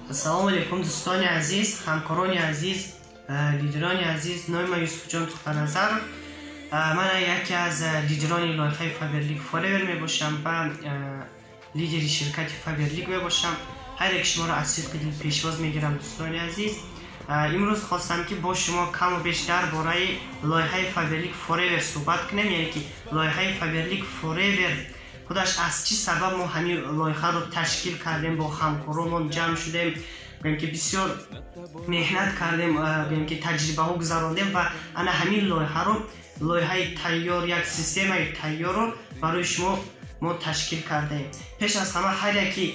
Ассалому алейкум дӯстони азиз, ҳамкорони азиз, лидерони азиз. Номи ман Юсуфҷон Тухтаназаров. Ман яке аз лидерони лоиҳаи Фаберлик Forever мебошам ва лидери ширкати Фаберлик мебошам. ҳар як шуморо аз сидқи дил пешвоз мегирам дӯстони азиз. имрӯз хостам ки бо шумо каму беш дар бораи лоиҳаи Фаберлик Forever суҳбат кунем, яъне ки лоиҳаи Фаберлик Forever худаш аз чӣ сабаб мо ҳамин лоиҳаро ташкил кардем, бо ҳамкоромон ҷамъ шудем, гӯем ки бисёр меҳнат кардем, гӯем ки таҷрибаҳо гузарондем ва ана ҳамин лоиҳаро, лоиҳаи тайёр, як системаи тайёрро барои шумо мо ташкил кардаем. пеш аз ҳама ҳар яки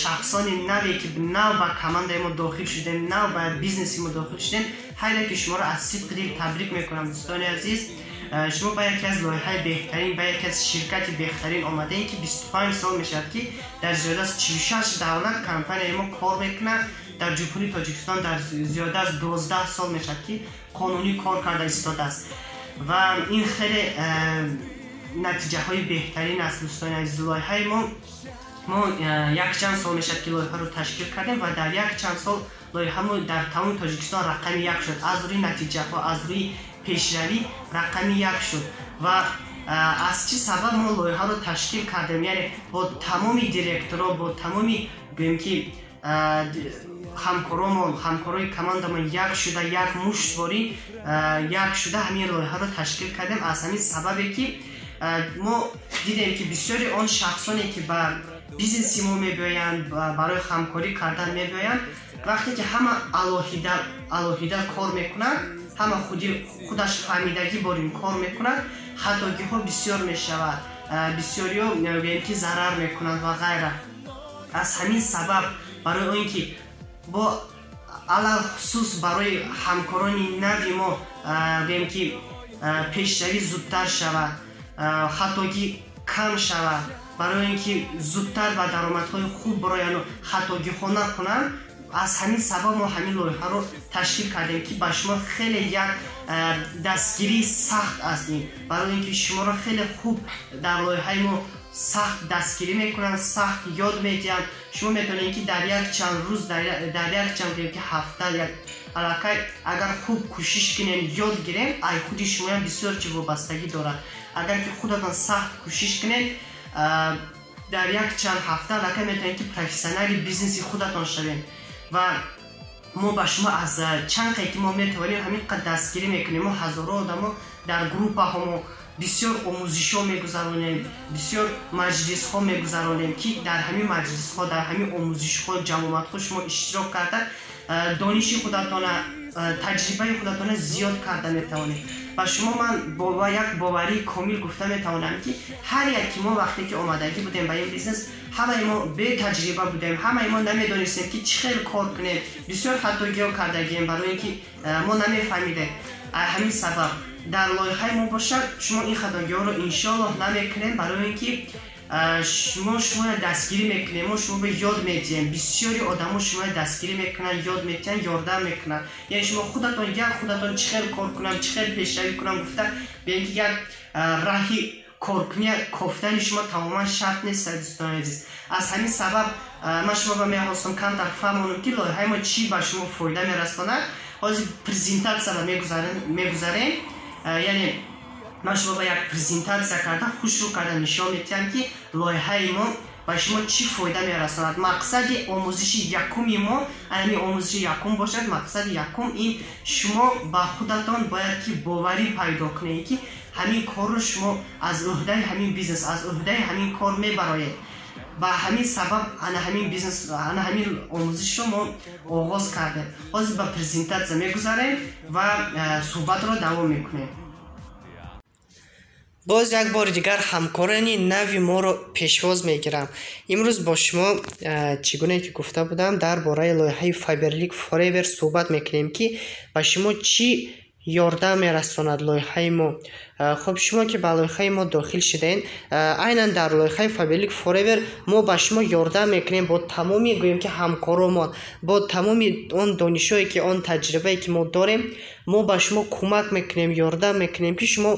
шахсони наве ки нав ба командаи мо дохил шудем, нав ба бизнеси мо дохил шудем, ҳар яки шуморо аз сидқи дил табрик мекунам дӯстони азиз. шумо ба яке аз лоиҳаи беҳтарин, ба яке аз ширкати беҳтарин омадаед ки 25 сол мешавад ки дар зиёда аз 46 давлат компанияи мо кор мекунад. дар ҷумҳурии Тоҷикистон дар зиёда аз 12 сол мешавад ки қонунӣ кор карда истодааст ва ин хеле натиҷаҳои беҳтарин аст дӯстони азиз. Лоиҳаи мо якчанд сол мешавад ки лоиҳаро ташкил кардем ва дар якчанд сол лоиҳамо дар тамоми Тоҷикистон рақами 1 шуд. аз рӯи натиҷаҳо, аз рӯи пешравӣ рақами 1 шуд ва аз чӣ сабаб мо лоиҳаро ташкил кардем, яъне бо тамоми директоро, бо тамоми гӯем ки ҳамкорои командамон як шуда, як муштборӣ як шуда ҳамин лоиҳаро ташкил кардем. аз ҳамин сабабе ки мо дидем ки бисёри он шахсоне ки ба бизнеси мо мебиёянд, барои ҳамкорӣ кардан мебиёянд, вақте ки ҳама алоҳида кор мекунанд, ҳама худаш фаҳмидагӣ бор ин кор мекунад, хатогиҳо бисёр мешавад, бисёриҳо мегӯем ки зарар мекунанд ва ғайра. аз ҳамин сабаб барои он ки бо алал хусус барои ҳамкорони нави мо гӯем ки пешравӣ зудтар шавад, хатогӣ кам шавад, барои он ки зудтар ба даромадҳои хуб бароянд, хатогиҳо накунанд, аз ҳамин сабаб мо ҳамин лоиҳаро ташкил кардем ки ба шумо хеле як дастгирии сахт аст. барои он ки шуморо хеле хуб дар лоиҳаи мо сахт дастгирӣ мекунанд, сахт ёд медиҳанд. шумо метавонед ки дар якчанд рӯз, дар якчанд ҳафта, аллакай агар хуб кӯшиш кунем, ёд гирем, ай худи шумоям бисёр чӣ вобастагӣ дорад. агар ки худатон сахт кӯшиш кунед, дар якчанд ҳафта аллакай метавонед ки профессионали бизнеси худатон шавед ва мо ба шумо аз чанқе ки мо метавонем ҳамин қадр дастгирӣ мекунем, мо ҳазоро одамо дар группаҳо мо бисёр омӯзишҳо мегузаронем, бисёр маҷлисҳо мегузаронем ки дар ҳамин маҷлисҳо, дар ҳамин омӯзишҳо, ҷамоматҳо шумо иштирок карда дониши худатона, таҷрибаи худатона зиёд карда метавонед. ба шумо ман бо як боварии комил гуфта метавонам ки ҳар яки мо вақте ки омадагӣ будем ба ин бизнес, ҳамаи мо бетаҷриба будем, ҳамаи мо намедонистем ки чӣ хел кор кунем, бисёр хатогиҳо кардагием, барои ин ки мо намефаҳмидем. ҳамин сабаб дар лоиҳаи мо бошад, шумо ин хатогиҳоро иншоаллоҳ намекунем, барои ин ки шуморо дастгирӣ мекунем, мо шуморо ёд медиҳем. бисёри одамо шуморо дастгирӣ мекунанд, ёд медиҳанд, ёрдам мекунанд. яъне шумо худатон чӣ хел кор кунам, чӣ хел пешравӣ кунам гуфта биёед ки як раҳи коркунӣ кофтани шумо тамоман шарт нест дӯстони азиз. аз ҳамин сабаб ман шумо ба мехостам камтар фаҳмонам ки лоиҳаи мо чӣ ба шумо фоида мерасонад. ҳозир презентатсияро мегузарем, яъне ман шумо ба як презентатсия карда, хушрӯ карда нишон медиҳам ки лоиҳаи мо ба шумо чӣ фоида мерасонад. мақсади омӯзиши якуми мо ҳамин омӯзиши якум бошад. мақсади якум ин шумо ба худатон бояд ки боварӣ пайдо кунед ки ҳамин корро шумо аз ӯҳдаи ҳамин бизнес, аз ӯҳдаи ҳамин кор мебароед. ба ҳамин сабаб ана ҳамин бизнес, ана ҳамин омӯзишро мо оғоз кардем. ҳозир ба презентатсия мегузарем ва суҳбатро давом мекунем. боз як бори дигар ҳамкорони нави моро пешвоз мегирам. имрӯз бо шумо чӣ гуне ки гуфта будам дар бораи лоиҳаи Фаберлик Forever суҳбат мекунем ки ба шумо чӣ ёрдам мерасонад лоиҳаи мо. хуб, шумо ки ба лоиҳаи мо дохил шудаен, айнан дар лоиҳаи Фаберлик Forever мо ба шумо ёрдам мекунем бо тамоми гӯем ки ҳамкоромон, бо тамоми он донишҳое ки он таҷрибае ки мо дорем, мо ба шумо кӯмак мекунем, ёрдам мекунем ки шумо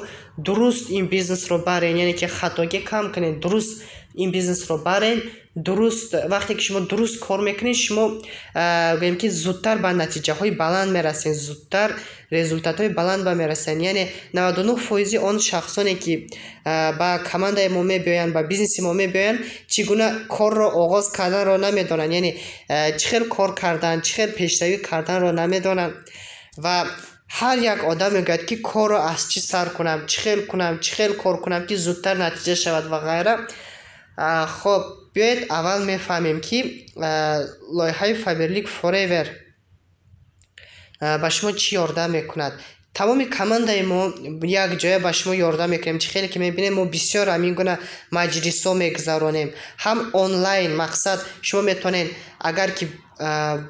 дуруст ин бизнесро барен, яъне ки хатогӣ кам кунед, дуруст این بیزنس رو برین. درست وقتی که شما درست کار میکنین شما گویم که زودتر به نتیجه های بلند میرسین، زودتر رزولتات های بلند به میرسین. یعنی 99% آن شخصانی که با کمانده ما میبیاین، با بیزنس ما میبیاین، چگونه کار را آغاز کردن را نمیدونن، یعنی چخیل کار کردن، چخیل پیشروی کردن را نمیدونن و هر یک آدم میگوید که کار را از چی سر کنم، چخیل کار کنم که زودتر نتیجه شود و غیره. خب بیایید اول میفهمیم که لایحه فایبرلیک فوریور به شما چی یاردم میکند. تمام کمانده ما یک جای به شما یاردم میکنیم. چه خیلی که میبینیم ما بسیار همین گونه مجلس ها میگذرانیم، هم آنلاین. مقصد شما میتونین اگر که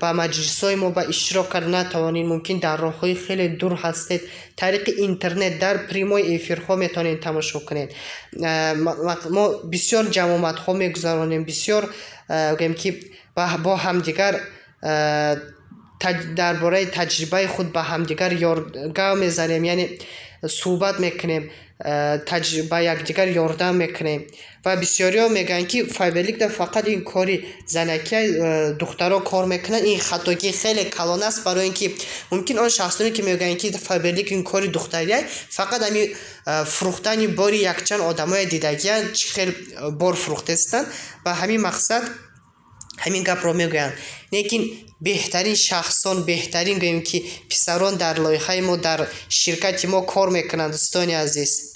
با مجلس های ما با اشتراک کرد نتوانین، ممکن در راه های خیلی دور هستید، طریق اینترنت در پریمای افیرها میتونین تماشا کنین. ما بسیار جماعت ها میگذرانیم، بسیار گویم که با همدیگر درباره تجربه خود به همدیگر یارگاه میزنیم، یعنی صحبت میکنیم، تجربه یکدیگر یاردم میکنیم و بسیاری ها میگن که فایبرلیک در فقط این کاری زنکی دخترها کار میکنن. این خطاگی خیلی کلان است، برای اینکه ممکن آن شخصانی که میگن که فایبرلیک این کاری دختریه فقط همین فروختن باری یکچند آدمای دیدگی خیلی بار فروخته هستند و همین مقصد همین گپ رو میگن. لیکن بهترین شخصان، بهترین گویم که پسران در لایحه ما در شرکت ما کار میکنند. دوستان عزیز،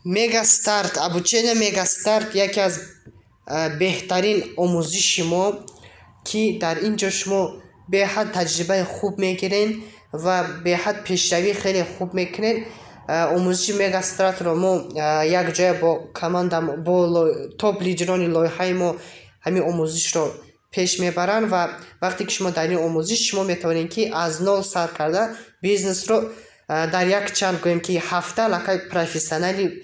میگا استارت، ابوچین میگا استارت یکی از بهترین آموزش ما که در اینجا شما به حد تجربه خوب میگیرین و به حد پیشروی خیلی خوب میکنین. آموزش میگا استارت رو ما یک جای با کماندم با توپ لیدران لایحه ما همین آموزش رو پیش میبرن و وقتی که شما در این آموزش شما میتونین که از نول سر کرده بیزنس رو در یک چند گویم که هفته لکه پروفسیونالی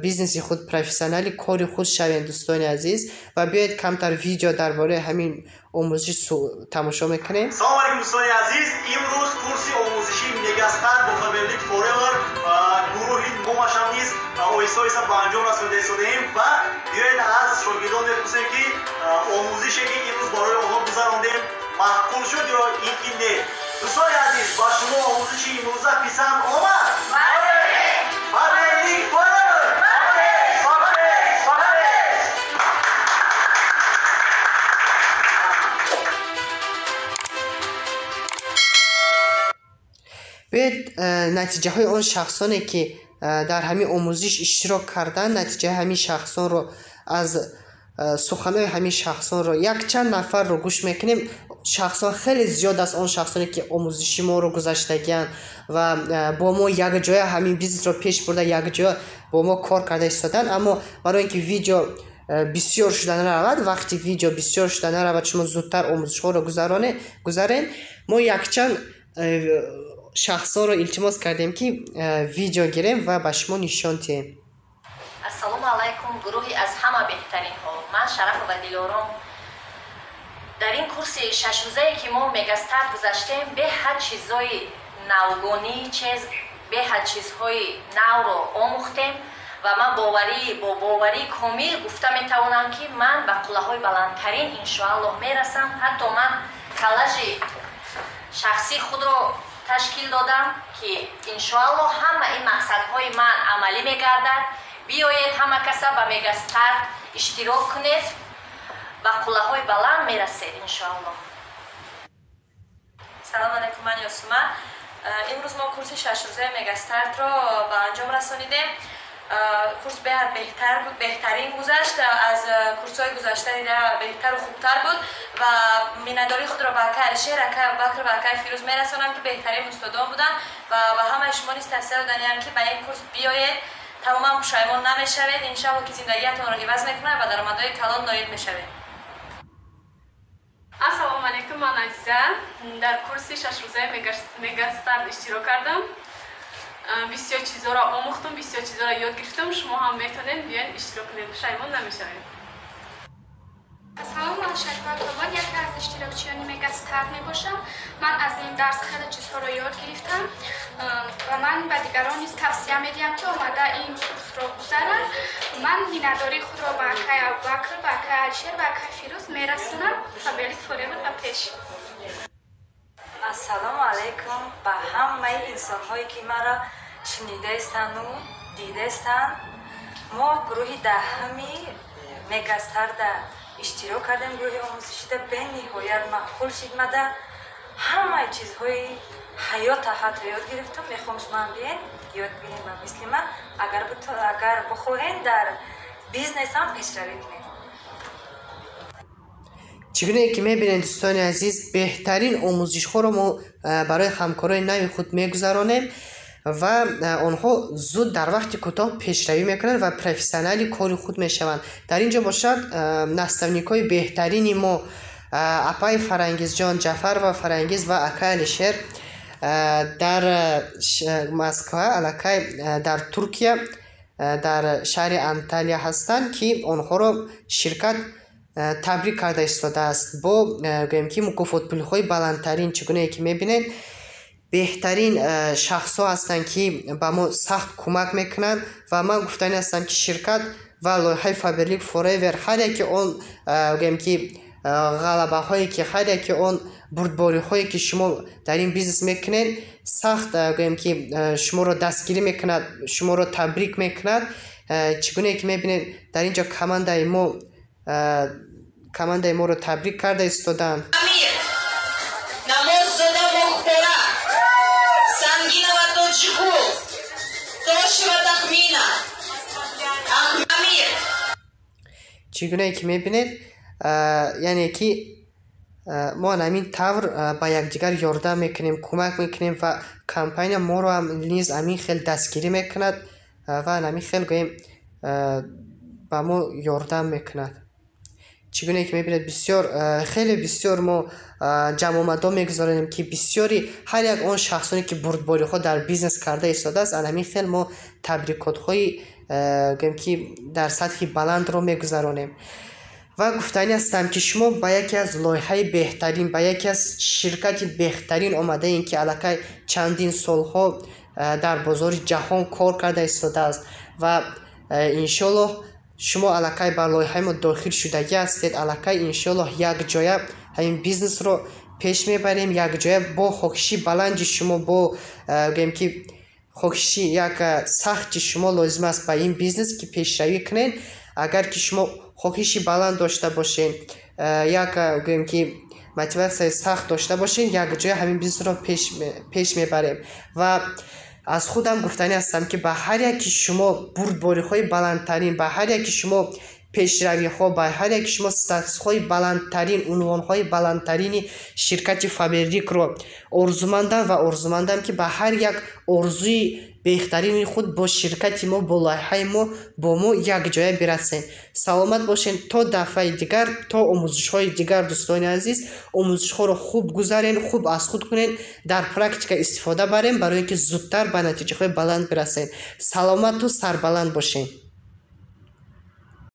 بیزنس خود پروفسیونالی کاری خود شوین. دوستان عزیز و بیاید کمتر ویدیو درباره همین آموزش تماشا میکنیم. سلام علیکم دوستان عزیز، امروز کورسی آموزشی میگا استارت با فایبرلیک فوریور گروهی بومشان نیست اویسا به انجام رسونده شدیم و بیاید از شاگردان بپرسیم که آموزشی که امروز برای آنها گذراندیم معقول شد یا اینکه نه. دوستان عزیز، با شما آموزشی امروز پسند آمد؟ فایبرلیک فوریور بیاید نتیجه های آن شخصانی که در همین آموزش اشتراک کردن، نتیجه همین شخصان رو از سخنهای همین شخصان رو یک چند نفر رو گوش میکنیم. شخصان خیلی زیاد است، آن شخصانی که آموزشی ما رو گذاشتگیان و با ما یک جای همین بیزنس رو پیش برده، یک جای با ما کار کرده ایستادن. اما برای اینکه ویدیو بسیار شده نرود، وقتی ویدیو بسیار شده نرود شما زودتر آموزش ها رو گذارین. ما یک چند شخصا رو التماس کردیم که ویدیو گیریم و به شما نشان دهیم. السلام علیکم گروهی از همه بهترین ها، من شرف و دلارام. در این کورس 6 روزه که ما میگا استارت گذاشتیم به هر چیزای نوگانی به هر چیزهای نو رو آموختیم و من با باوری کامل گفته میتوانم که من به قله‌های بلندترین انشاءالله میرسم. حتی من کلاژ شخصی خود رو تشکیل دادم که انشاءالله همه این مقصدهای من عملی میگردد. بیایید همه کسا به میگا استارت اشتراک کنید، به قله‌های بلند میرسید انشاءالله. سلام علیکم، من یاسومه. امروز ما کورس 6 روزه میگا استارت رو به انجام رسانیدیم. کورس بهترین گذشت از کورس‌های گذشته بهتر و خوبتر بود و مینداری خود را به بکر و فیروز میرسانم که بهترین استادان بودن و همه شما نیز توصیه دادنیم که به این کورس بیایید، تماما پشیمان نمیشوید. انشاءالله که زندگیتون را عوض میکنه و درآمدهای کلان نایل میشوید. السلام علیکم، من عزیزه در کورس 6 روزه میگا استارت اشتراک کردم. بسیار چیزا را آموختم، بسیار چیزا را یاد گرفتم. شما هم میتونید بیاین اشتراک کنید، پشیمان نمیشوید. سلام، من شکر توان یک از اشتراکچیان مگاستار میباشم. من از این درس خیلی چیزها رو یاد گرفتم و من به دیگران نیز توصیه میدیم که اومده این کورس رو گذارن. من بیناداری خود رو به اکای ابوبکر، به اکای الشیر و اکای فیروز میرسونم تا بلیت فوریور و پیش. السلام علیکم به همه انسان هایی که مرا شنیده استند و دیده استند. ما گروه دهمی مگاستار دا اشتراک کردیم. گروه آموزشی دا به نهایت مقبول شد. ما دا همه چیزهای حیات حتی یاد گرفتم. میخوام شما هم بیاین یاد بگیریم و مثل من اگر بخواهین در بیزنس هم پیشروی کنید. چگونه که میبینید دوستان عزیز، بهترین آموزش ها رو ما برای همکارای نوی خود میگذرانیم و آنها زود در وقت کوتاه پیشروی میکنند و پروفسیونالی کار خود میشوند. در اینجا باشد نستونیکای بهترین ما اپای فرانگیز جان جعفر و فرانگیز و اکای الشیر در مسکو الکای در ترکیه در شهر انتالیا هستند که آنها را شرکت تبریک کرده ایستاده است با گویم که مکافات پولی های بلندترین. چگونه که میبینید بهترین شخص ها هستند که با ما سخت کمک میکنند و من گفتنی هستم که شرکت و لایحه فابرلیک فوریور هر یک اون گویم که غلبه هایی که هر یک اون بردباری هایی که شما در این بیزنس میکنید سخت گویم که شما رو دستگیری میکند، شما رو تبریک میکند. چگونه که میبینید در اینجا کمانده ما رو تبریک کرده ایستادند. امیر نماز زده مخبره سنگین و توجیخو توش و تخمینه امیر. چگونه که میبینید یعنی که ما همین طور با یکدیگر یاردم میکنیم، کمک میکنیم و کمپین ما رو هم نیز همین خیلی دستگیری میکند و همین خیلی گویم با ما یاردم میکند. چگونه که میبینید بسیار خیلی بسیار ما جمع آمده میگذاریم که بسیاری هر یک آن شخصانی که بردباری خود در بیزنس کرده ایستاده است همین خیلی ما تبریکات های که در سطح بلند رو میگذاریم و گفتنی هستم که شما با یکی از لایحه بهترین، با یکی از شرکت بهترین آمده این که علاقه چندین سالها در بازار جهان کار کرده ایستاده است و انشالله شما علاقه با لایحه ما داخل شدگی هستید. علاقه انشالله یک جای همین بیزنس رو پیش میبریم، یک جای با خوشی بلند شما با گویم که خوشی یک سخت شما لازم است با این بیزنس که پیشروی کنین. اگر که شما خوشی بلند داشته باشین، یک گویم که موتیواسیون سخت داشته باشین، یک جای همین بیزنس رو پیش میبریم و از خودم گفتنی هستم که به هر یکی شما بردباری های بلندترین، به هر یکی شما پیشروی ها، به هر یکی شما ستاتس های بلندترین، عنوان های بلندترین شرکت فابریک رو آرزومندم که به هر یک آرزوی بهترین خود با شرکت ما، با لایحه ما، با ما یک جای برسین. سلامت باشین تا دفعه دیگر، تا آموزش های دیگر. دوستان عزیز آموزش ها رو خوب گذارین، خوب از خود کنین، در پرکتیک استفاده برین برای اینکه زودتر به نتیجه های بلند برسین. سلامت و سربلند باشین.